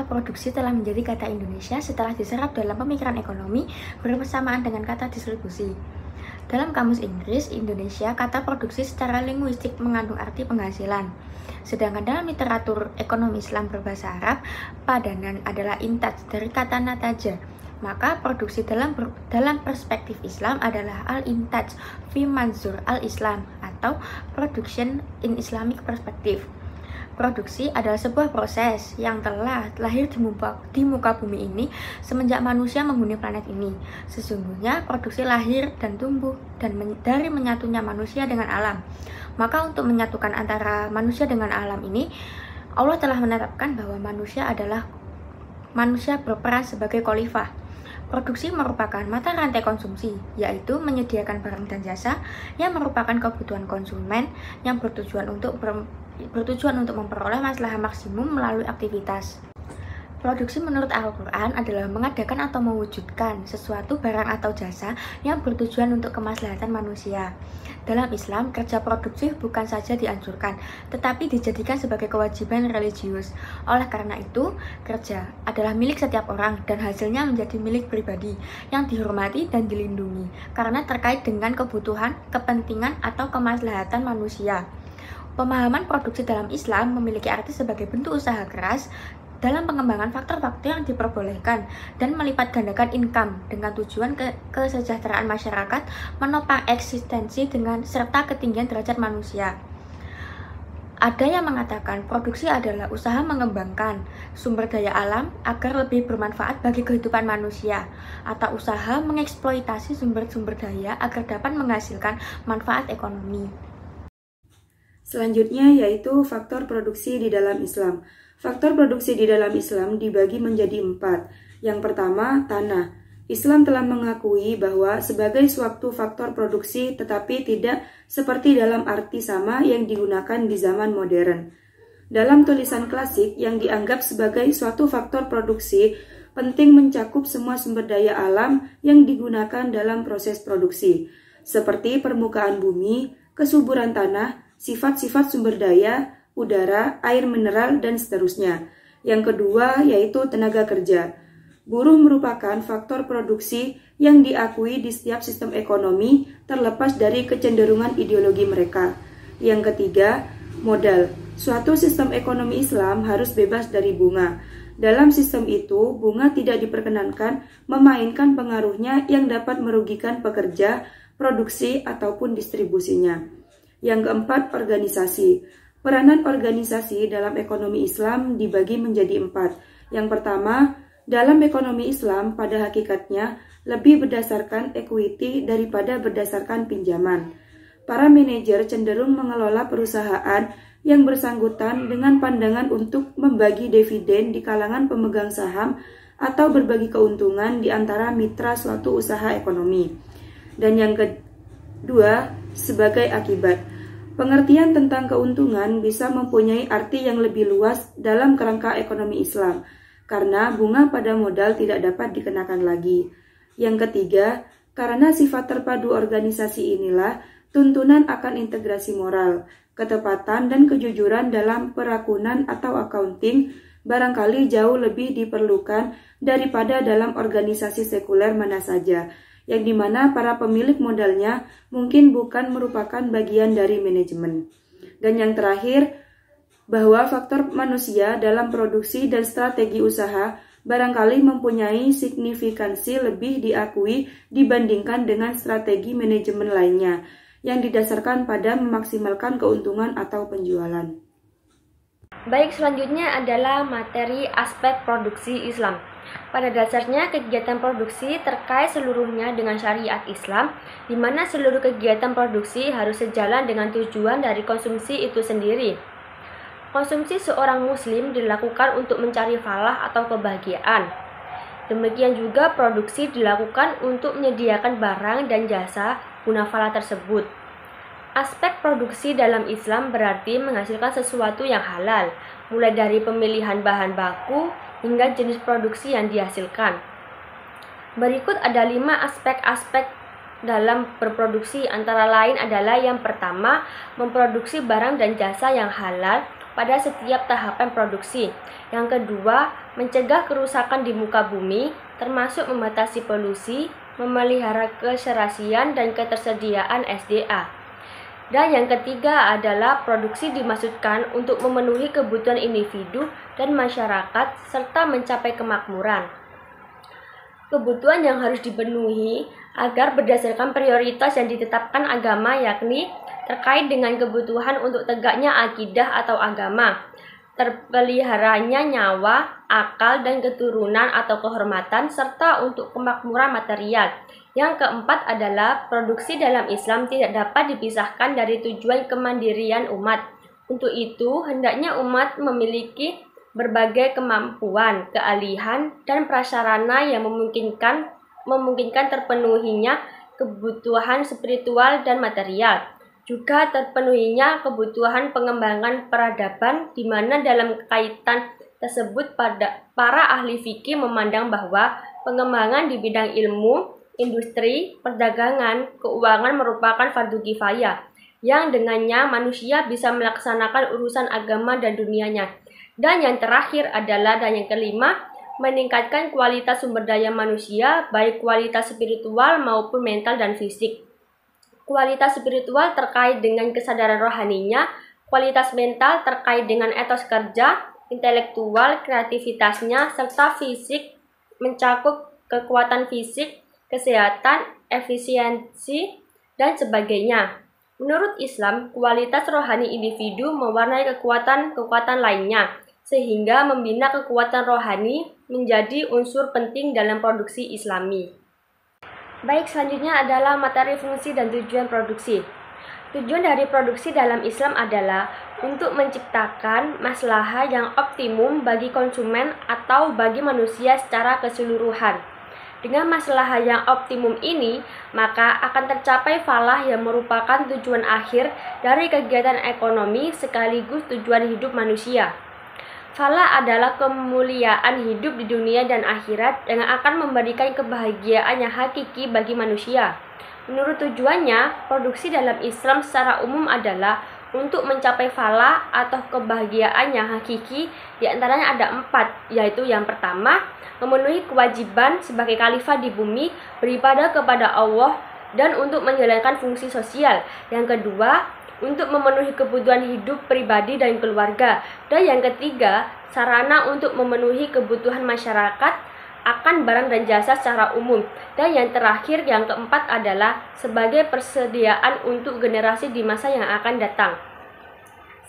produksi telah menjadi kata Indonesia setelah diserap dalam pemikiran ekonomi bersamaan dengan kata distribusi. Dalam kamus Inggris, Indonesia, kata produksi secara linguistik mengandung arti penghasilan. Sedangkan dalam literatur ekonomi Islam berbahasa Arab, padanan adalah intaj dari kata nataja. Maka produksi dalam perspektif Islam adalah al-intaj fi manzur al-Islam atau production in Islamic perspective. Produksi adalah sebuah proses yang telah lahir di muka bumi ini semenjak manusia menghuni planet ini. Sesungguhnya produksi lahir dan tumbuh dari menyatunya manusia dengan alam. Maka untuk menyatukan antara manusia dengan alam ini, Allah telah menetapkan bahwa manusia berperan sebagai khalifah. Produksi merupakan mata rantai konsumsi, yaitu menyediakan barang dan jasa yang merupakan kebutuhan konsumen yang bertujuan untuk memperoleh maslahat maksimum melalui aktivitas. Produksi menurut Al-Quran adalah mengadakan atau mewujudkan sesuatu barang atau jasa yang bertujuan untuk kemaslahatan manusia. Dalam Islam, kerja produksi bukan saja dianjurkan, tetapi dijadikan sebagai kewajiban religius. Oleh karena itu, kerja adalah milik setiap orang dan hasilnya menjadi milik pribadi yang dihormati dan dilindungi karena terkait dengan kebutuhan, kepentingan, atau kemaslahatan manusia. Pemahaman produksi dalam Islam memiliki arti sebagai bentuk usaha keras dalam pengembangan faktor-faktor yang diperbolehkan dan melipat gandakan income dengan tujuan kesejahteraan masyarakat, menopang eksistensi serta ketinggian derajat manusia. Ada yang mengatakan produksi adalah usaha mengembangkan sumber daya alam agar lebih bermanfaat bagi kehidupan manusia, atau usaha mengeksploitasi sumber-sumber daya agar dapat menghasilkan manfaat ekonomi. Selanjutnya yaitu faktor produksi di dalam Islam. Faktor produksi di dalam Islam dibagi menjadi 4. Yang pertama, tanah. Islam telah mengakui bahwa sebagai suatu faktor produksi tetapi tidak seperti dalam arti sama yang digunakan di zaman modern. Dalam tulisan klasik yang dianggap sebagai suatu faktor produksi, penting mencakup semua sumber daya alam yang digunakan dalam proses produksi, seperti permukaan bumi, kesuburan tanah, sifat-sifat sumber daya, udara, air mineral, dan seterusnya. Yang kedua yaitu tenaga kerja. Buruh merupakan faktor produksi yang diakui di setiap sistem ekonomi terlepas dari kecenderungan ideologi mereka. Yang ketiga, modal. Suatu sistem ekonomi Islam harus bebas dari bunga. Dalam sistem itu, bunga tidak diperkenankan memainkan pengaruhnya yang dapat merugikan pekerja, produksi, ataupun distribusinya. Yang keempat, organisasi. Peranan organisasi dalam ekonomi Islam dibagi menjadi 4. Yang pertama, dalam ekonomi Islam pada hakikatnya lebih berdasarkan equity daripada berdasarkan pinjaman. Para manajer cenderung mengelola perusahaan yang bersangkutan dengan pandangan untuk membagi dividen di kalangan pemegang saham atau berbagi keuntungan di antara mitra suatu usaha ekonomi. Dan yang kedua, sebagai akibat. Pengertian tentang keuntungan bisa mempunyai arti yang lebih luas dalam kerangka ekonomi Islam, karena bunga pada modal tidak dapat dikenakan lagi. Yang ketiga, karena sifat terpadu organisasi inilah tuntunan akan integrasi moral, ketepatan dan kejujuran dalam perakunan atau accounting barangkali jauh lebih diperlukan daripada dalam organisasi sekuler mana saja, yang dimana para pemilik modalnya mungkin bukan merupakan bagian dari manajemen. Dan yang terakhir, bahwa faktor manusia dalam produksi dan strategi usaha barangkali mempunyai signifikansi lebih diakui dibandingkan dengan strategi manajemen lainnya, yang didasarkan pada memaksimalkan keuntungan atau penjualan. Baik, selanjutnya adalah materi aspek produksi Islam. Pada dasarnya, kegiatan produksi terkait seluruhnya dengan syariat Islam, di mana seluruh kegiatan produksi harus sejalan dengan tujuan dari konsumsi itu sendiri. Konsumsi seorang muslim dilakukan untuk mencari falah atau kebahagiaan. Demikian juga produksi dilakukan untuk menyediakan barang dan jasa guna falah tersebut. Aspek produksi dalam Islam berarti menghasilkan sesuatu yang halal, mulai dari pemilihan bahan baku hingga jenis produksi yang dihasilkan. Berikut ada 5 aspek-aspek dalam berproduksi, antara lain adalah yang pertama, memproduksi barang dan jasa yang halal pada setiap tahapan produksi. Yang kedua, mencegah kerusakan di muka bumi, termasuk membatasi polusi, memelihara keserasian dan ketersediaan SDA. Dan yang ketiga adalah produksi dimaksudkan untuk memenuhi kebutuhan individu dan masyarakat serta mencapai kemakmuran. Kebutuhan yang harus dipenuhi agar berdasarkan prioritas yang ditetapkan agama, yakni terkait dengan kebutuhan untuk tegaknya akidah atau agama, terpeliharanya nyawa, akal, dan keturunan atau kehormatan, serta untuk kemakmuran material. Yang keempat adalah produksi dalam Islam tidak dapat dipisahkan dari tujuan kemandirian umat. Untuk itu, hendaknya umat memiliki berbagai kemampuan, keahlian, dan prasarana yang memungkinkan terpenuhinya kebutuhan spiritual dan material. Juga terpenuhinya kebutuhan pengembangan peradaban, di mana dalam kaitan tersebut para ahli fikih memandang bahwa pengembangan di bidang ilmu, industri, perdagangan, keuangan merupakan fardu kifayah, yang dengannya manusia bisa melaksanakan urusan agama dan dunianya. Dan yang terakhir adalah, dan yang kelima, meningkatkan kualitas sumber daya manusia, baik kualitas spiritual maupun mental dan fisik. Kualitas spiritual terkait dengan kesadaran rohaninya, kualitas mental terkait dengan etos kerja, intelektual, kreativitasnya, serta fisik mencakup kekuatan fisik, kesehatan, efisiensi, dan sebagainya. Menurut Islam, kualitas rohani individu mewarnai kekuatan-kekuatan lainnya, sehingga membina kekuatan rohani menjadi unsur penting dalam produksi Islami. Baik, selanjutnya adalah materi, fungsi, dan tujuan produksi. Tujuan dari produksi dalam Islam adalah untuk menciptakan maslahah yang optimum bagi konsumen atau bagi manusia secara keseluruhan. Dengan maslahah yang optimum ini, maka akan tercapai falah yang merupakan tujuan akhir dari kegiatan ekonomi sekaligus tujuan hidup manusia. Falah adalah kemuliaan hidup di dunia dan akhirat yang akan memberikan kebahagiaan yang hakiki bagi manusia. Menurut tujuannya, produksi dalam Islam secara umum adalah untuk mencapai falah atau kebahagiaan yang hakiki. Di antaranya ada 4, yaitu yang pertama, memenuhi kewajiban sebagai khalifah di bumi, beribadah kepada Allah, dan untuk menjalankan fungsi sosial. Yang kedua, untuk memenuhi kebutuhan hidup pribadi dan keluarga. Dan yang ketiga, sarana untuk memenuhi kebutuhan masyarakat akan barang dan jasa secara umum. Dan yang terakhir, yang keempat adalah sebagai persediaan untuk generasi di masa yang akan datang.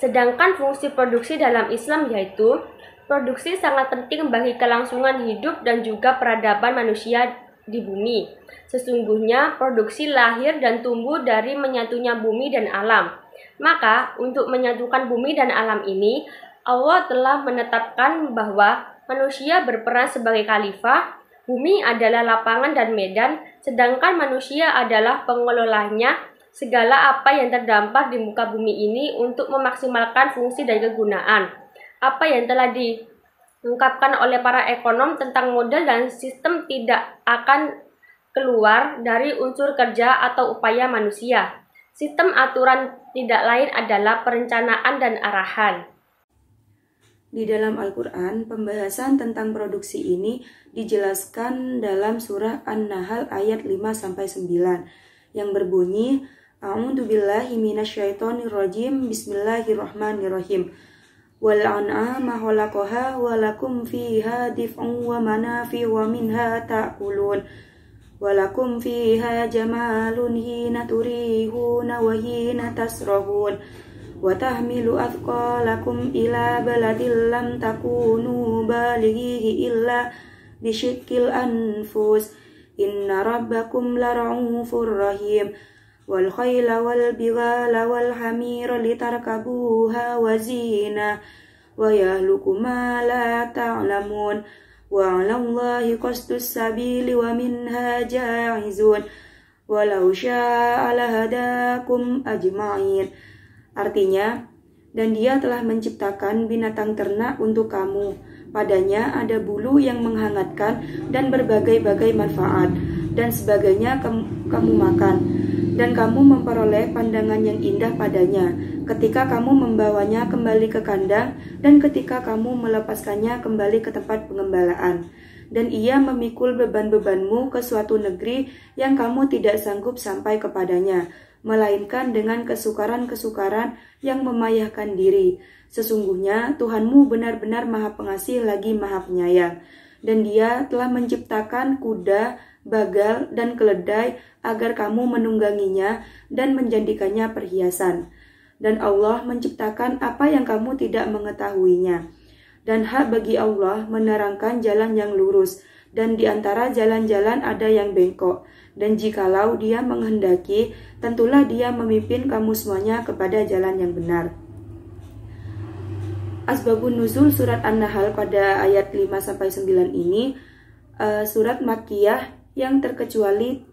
Sedangkan fungsi produksi dalam Islam yaitu produksi sangat penting bagi kelangsungan hidup dan juga peradaban manusia di bumi. Sesungguhnya produksi lahir dan tumbuh dari menyatunya bumi dan alam. Maka untuk menyatukan bumi dan alam ini, Allah telah menetapkan bahwa manusia berperan sebagai khalifah, bumi adalah lapangan dan medan, sedangkan manusia adalah pengelolanya segala apa yang terdampar di muka bumi ini untuk memaksimalkan fungsi dan kegunaan. Apa yang telah diungkapkan oleh para ekonom tentang modal dan sistem tidak akan keluar dari unsur kerja atau upaya manusia. Sistem aturan tidak lain adalah perencanaan dan arahan. Di dalam Al-Quran, pembahasan tentang produksi ini dijelaskan dalam surah An-Nahl ayat 5-9 yang berbunyi, A'udzubillahi minasyaitonirrajim, Bismillahirrahmanirrahim. Wal an'ama khalaqaha wa lakum fiha dif'un wa manafi' wa minha ta'kulun. Wa lakum fiha jamalun hina turihuna wa hina tasrahun. Wa tahmilu athqalakum ila baladil lam takunu balighihi illa bisyikkil anfus. Inna rabbakum lara'ufur rahim. Wal khayla wal bighala wal hamira litarkabuha wa zina wa yahluku ma la ta'lamun wa 'alallahi qasdus sabili wa minha ja'izun walau syaa lahadakum ajma'in. Artinya, dan Dia telah menciptakan binatang ternak untuk kamu. Padanya ada bulu yang menghangatkan dan berbagai-bagai manfaat, dan sebagainya kamu makan. dan kamu memperoleh pandangan yang indah padanya ketika kamu membawanya kembali ke kandang dan ketika kamu melepaskannya kembali ke tempat pengembalaan. Dan ia memikul beban-bebanmu ke suatu negeri yang kamu tidak sanggup sampai kepadanya, melainkan dengan kesukaran-kesukaran yang memayahkan diri. Sesungguhnya Tuhanmu benar-benar Maha Pengasih lagi Maha Penyayang. Dan Dia telah menciptakan kuda, bagal, dan keledai agar kamu menungganginya dan menjadikannya perhiasan. Dan Allah menciptakan apa yang kamu tidak mengetahuinya. Dan hak bagi Allah menerangkan jalan yang lurus, dan di antara jalan-jalan ada yang bengkok. Dan jikalau Dia menghendaki, tentulah Dia memimpin kamu semuanya kepada jalan yang benar. Asbabun nuzul surat An-Nahl pada ayat 5-9 ini surat Makkiyah yang terkecuali.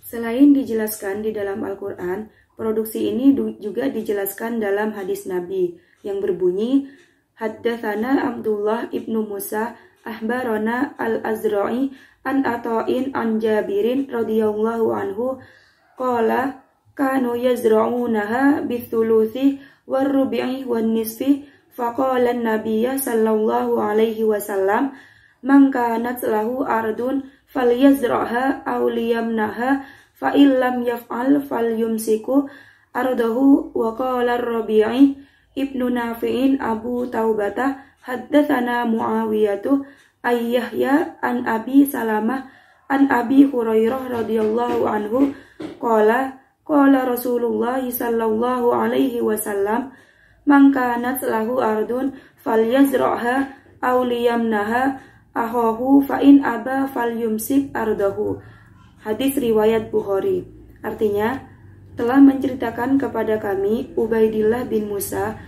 Selain dijelaskan di dalam Al-Quran, produksi ini juga dijelaskan dalam hadis Nabi yang berbunyi, Haddatsana Abdullah ibnu Musa ahbarana al-Azra'i an Ata'in an Jabirin radhiyallahu anhu qala kanu yazra'unaha bithuluthi warrubi'i wan nisfi faqala an-nabiyya sallallahu alaihi wasallam man kanat lahu ardun falyazra'ha aw liyamnaha fa illam yaf'al falyumsiku ardahu wa qala ar-Rabi'i Ibnu Nafi'in Abu Taubata haddatsana Muawiyatu Ayyahya an Abi Salamah an Abi Hurairah radhiyallahu anhu qala Rasulullah sallallahu alaihi wasallam man kanat lahu ardun falyazra'ha aw liyamnaha ahahu fa in aba falyumsik ardahu. Hadis riwayat Bukhari. Artinya, telah menceritakan kepada kami Ubaidillah bin Musa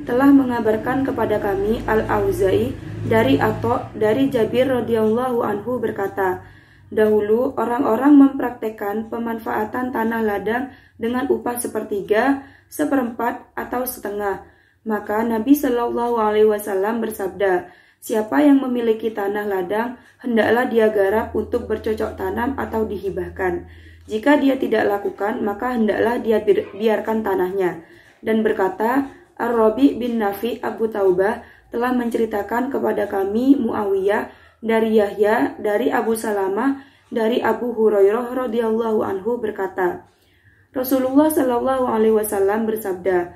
telah mengabarkan kepada kami Al-Auza'i dari Atha dari Jabir radhiyallahu anhu berkata, dahulu orang-orang mempraktekkan pemanfaatan tanah ladang dengan upah sepertiga, seperempat atau setengah. Maka Nabi Shallallahu Alaihi Wasallam bersabda, siapa yang memiliki tanah ladang hendaklah dia garap untuk bercocok tanam atau dihibahkan. Jika dia tidak lakukan, maka hendaklah dia biarkan tanahnya. Dan berkata, Ar-Rabi bin Nafi Abu Taubah telah menceritakan kepada kami Muawiyah dari Yahya, dari Abu Salamah, dari Abu Hurairah radhiyallahu anhu berkata, Rasulullah Shallallahu Alaihi Wasallam bersabda,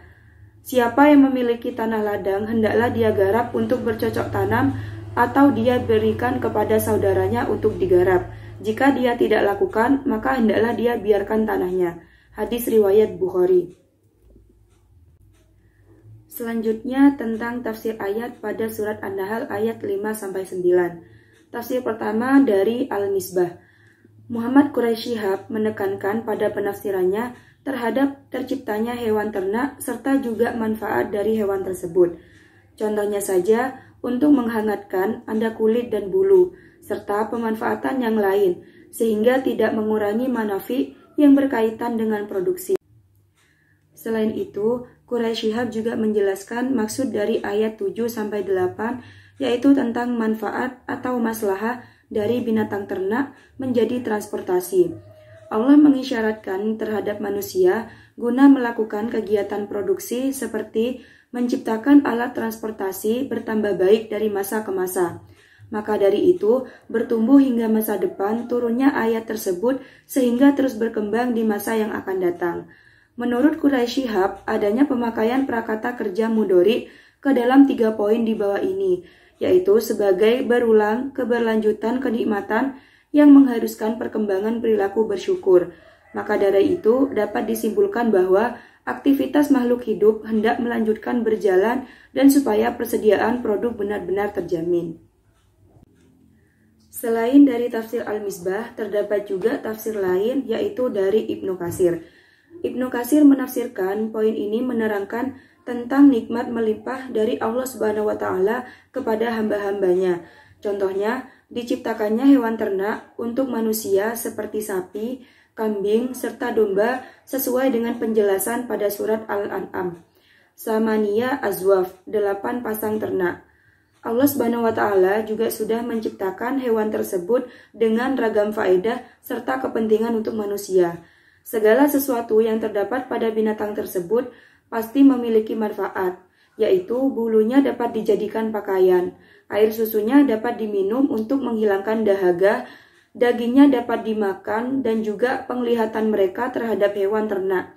siapa yang memiliki tanah ladang hendaklah dia garap untuk bercocok tanam atau dia berikan kepada saudaranya untuk digarap. Jika dia tidak lakukan, maka hendaklah dia biarkan tanahnya. Hadis riwayat Bukhari. Selanjutnya tentang tafsir ayat pada surat An-Nahl ayat 5-9. Tafsir pertama dari Al-Misbah. Muhammad Quraisy Shihab menekankan pada penafsirannya terhadap terciptanya hewan ternak serta juga manfaat dari hewan tersebut. Contohnya saja, untuk menghangatkan anda kulit dan bulu, serta pemanfaatan yang lain, sehingga tidak mengurangi manafi yang berkaitan dengan produksi. Selain itu, Quraisy Shihab juga menjelaskan maksud dari ayat 7-8, yaitu tentang manfaat atau maslahah dari binatang ternak menjadi transportasi. Allah mengisyaratkan terhadap manusia guna melakukan kegiatan produksi seperti menciptakan alat transportasi bertambah baik dari masa ke masa. Maka dari itu, bertumbuh hingga masa depan turunnya ayat tersebut sehingga terus berkembang di masa yang akan datang. Menurut Quraisy Shihab, adanya pemakaian prakata kerja mudhari ke dalam 3 poin di bawah ini, yaitu sebagai berulang keberlanjutan kenikmatan yang mengharuskan perkembangan perilaku bersyukur. Maka dari itu, dapat disimpulkan bahwa aktivitas makhluk hidup hendak melanjutkan berjalan dan supaya persediaan produk benar-benar terjamin. Selain dari tafsir Al-Misbah, terdapat juga tafsir lain yaitu dari Ibnu Katsir. Ibnu Katsir menafsirkan poin ini menerangkan tentang nikmat melimpah dari Allah Subhanahu wa Ta'ala kepada hamba-hambanya. Contohnya, diciptakannya hewan ternak untuk manusia seperti sapi, kambing, serta domba sesuai dengan penjelasan pada surat Al-An'am. Samaniya azwaf, 8 pasang ternak. Allah Subhanahu wa Ta'ala juga sudah menciptakan hewan tersebut dengan ragam faedah serta kepentingan untuk manusia. Segala sesuatu yang terdapat pada binatang tersebut pasti memiliki manfaat, yaitu bulunya dapat dijadikan pakaian, air susunya dapat diminum untuk menghilangkan dahaga, dagingnya dapat dimakan, dan juga penglihatan mereka terhadap hewan ternak.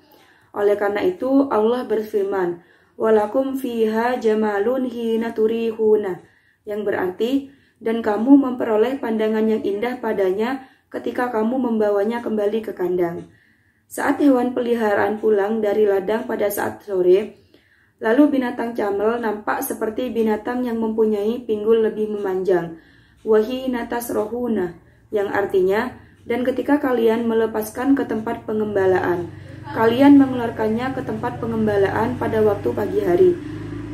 Oleh karena itu, Allah berfirman, "Walakum fiha jamalun hina turihuna," yang berarti, dan kamu memperoleh pandangan yang indah padanya ketika kamu membawanya kembali ke kandang. Saat hewan peliharaan pulang dari ladang pada saat sore, lalu binatang camel nampak seperti binatang yang mempunyai pinggul lebih memanjang. Wahina tasrohuna, yang artinya, dan ketika kalian melepaskan ke tempat pengembalaan, kalian mengeluarkannya ke tempat pengembalaan pada waktu pagi hari.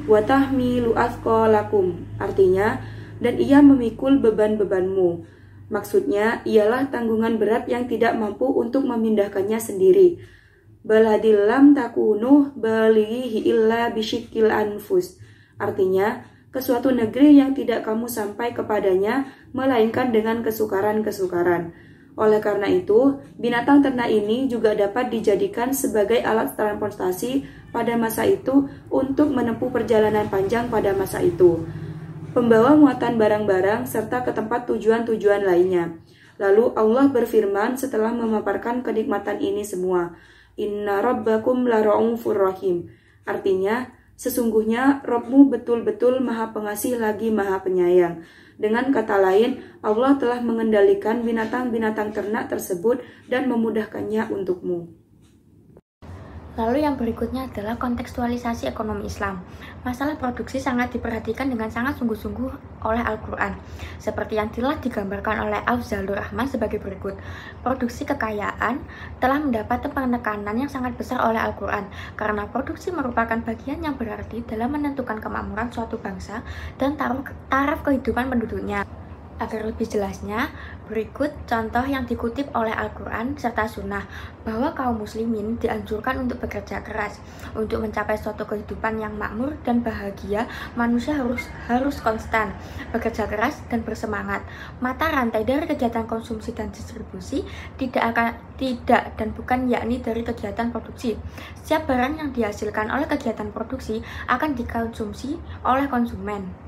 Watahmilu athqalakum, artinya, dan ia memikul beban-bebanmu. Maksudnya, ialah tanggungan berat yang tidak mampu untuk memindahkannya sendiri. Baladil lam takunuh balighi illa bisyikil anfus, artinya, ke suatu negeri yang tidak kamu sampai kepadanya, melainkan dengan kesukaran-kesukaran. Oleh karena itu, binatang ternak ini juga dapat dijadikan sebagai alat transportasi pada masa itu untuk menempuh perjalanan panjang pada masa itu, pembawa muatan barang-barang, serta ke tempat tujuan-tujuan lainnya. Lalu Allah berfirman setelah memaparkan kenikmatan ini semua, "Inna rabbakum lara'ufur rahim," artinya, sesungguhnya Rabbmu betul-betul maha pengasih lagi maha penyayang. Dengan kata lain, Allah telah mengendalikan binatang-binatang ternak tersebut dan memudahkannya untukmu. Lalu yang berikutnya adalah kontekstualisasi ekonomi Islam. Masalah produksi sangat diperhatikan dengan sangat sungguh-sungguh oleh Al-Quran, seperti yang telah digambarkan oleh Afzalur Rahman sebagai berikut. Produksi kekayaan telah mendapat penekanan yang sangat besar oleh Al-Quran, karena produksi merupakan bagian yang berarti dalam menentukan kemakmuran suatu bangsa dan taraf kehidupan penduduknya. Agar lebih jelasnya, berikut contoh yang dikutip oleh Al-Quran serta Sunnah, bahwa kaum muslimin dianjurkan untuk bekerja keras. Untuk mencapai suatu kehidupan yang makmur dan bahagia, manusia harus konstan, bekerja keras dan bersemangat. Mata rantai dari kegiatan konsumsi dan distribusi tidak dan bukan yakni dari kegiatan produksi. Setiap barang yang dihasilkan oleh kegiatan produksi akan dikonsumsi oleh konsumen.